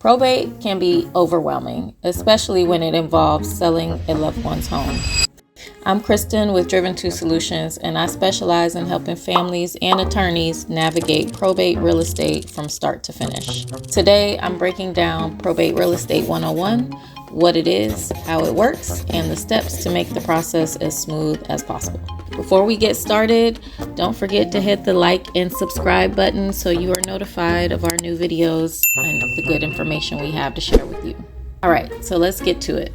Probate can be overwhelming, especially when it involves selling a loved one's home. I'm Kristen with Driven2 Solutions, and I specialize in helping families and attorneys navigate probate real estate from start to finish. Today, I'm breaking down Probate Real Estate 101, what it is, how it works, and the steps to make the process as smooth as possible. Before we get started, don't forget to hit the like and subscribe button so you are notified of our new videos and the good information we have to share with you. All right, so let's get to it.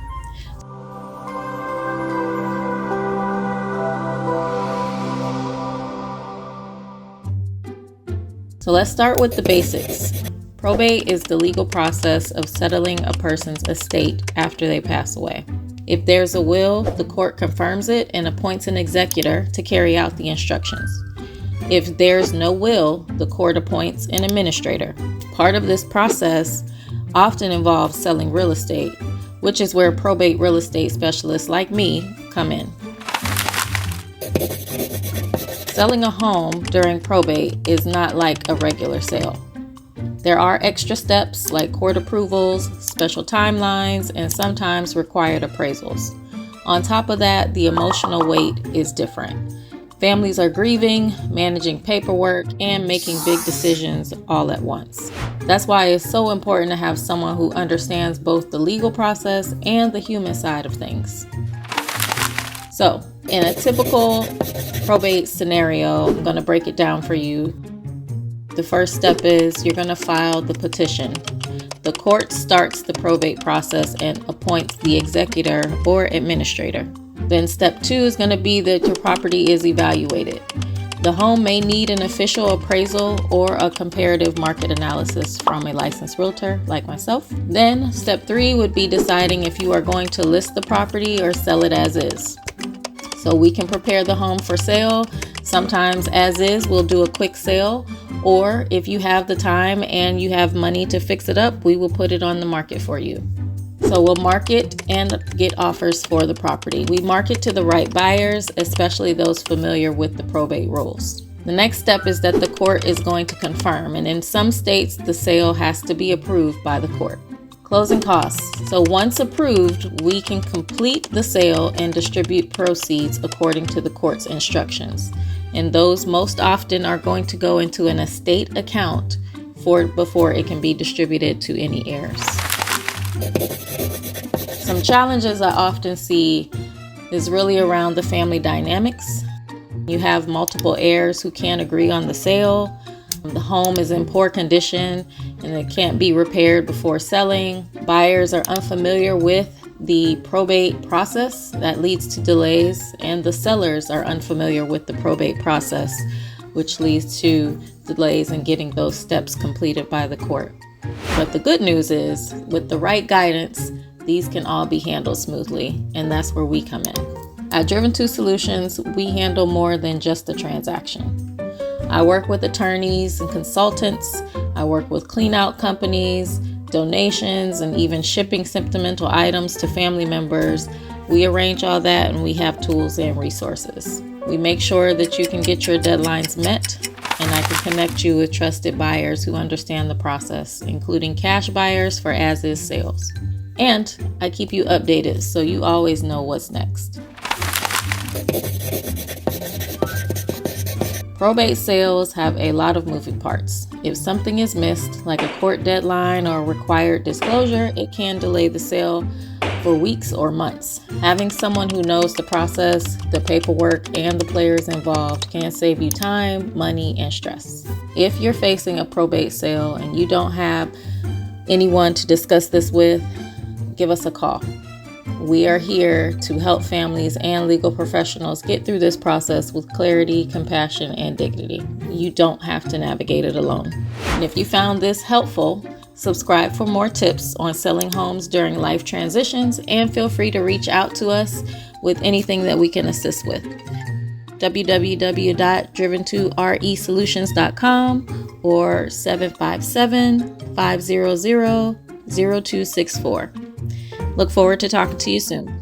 So let's start with the basics. Probate is the legal process of settling a person's estate after they pass away. If there's a will, the court confirms it and appoints an executor to carry out the instructions. If there's no will, the court appoints an administrator. Part of this process often involves selling real estate, which is where probate real estate specialists like me come in. Selling a home during probate is not like a regular sale. There are extra steps like court approvals, special timelines, and sometimes required appraisals. On top of that, the emotional weight is different. Families are grieving, managing paperwork, and making big decisions all at once. That's why it's so important to have someone who understands both the legal process and the human side of things. So, in a typical probate scenario, I'm going to break it down for you. The first step is you're going to file the petition. The court starts the probate process and appoints the executor or administrator. Then step 2 is going to be that your property is evaluated. The home may need an official appraisal or a comparative market analysis from a licensed realtor like myself. Then step 3 would be deciding if you are going to list the property or sell it as is. So we can prepare the home for sale. Sometimes as is, we'll do a quick sale. Or if you have the time and you have money to fix it up, we will put it on the market for you. So we'll market and get offers for the property. We market to the right buyers, especially those familiar with the probate rules. The next step is that the court is going to confirm, and in some states, the sale has to be approved by the court. Closing costs. So once approved, we can complete the sale and distribute proceeds according to the court's instructions. And those most often are going to go into an estate account before it can be distributed to any heirs. Some challenges I often see is really around the family dynamics. You have multiple heirs who can't agree on the sale. The home is in poor condition and it can't be repaired before selling. Buyers are unfamiliar with the probate process that leads to delays, and the sellers are unfamiliar with the probate process, which leads to delays in getting those steps completed by the court. But the good news is, with the right guidance, these can all be handled smoothly, and that's where we come in. At Driven2 Solutions, we handle more than just the transaction. I work with attorneys and consultants. I work with cleanout companies, donations, and even shipping sentimental items to family members. We arrange all that, and we have tools and resources. We make sure that you can get your deadlines met, and I can connect you with trusted buyers who understand the process, including cash buyers for as-is sales. And I keep you updated so you always know what's next. Probate sales have a lot of moving parts. If something is missed, like a court deadline or required disclosure, it can delay the sale for weeks or months. Having someone who knows the process, the paperwork, and the players involved can save you time, money, and stress. If you're facing a probate sale and you don't have anyone to discuss this with, give us a call. We are here to help families and legal professionals get through this process with clarity, compassion, and dignity. You don't have to navigate it alone. And if you found this helpful, subscribe for more tips on selling homes during life transitions, and feel free to reach out to us with anything that we can assist with. www.driven2resolutions.com or 757-500-0264. Look forward to talking to you soon.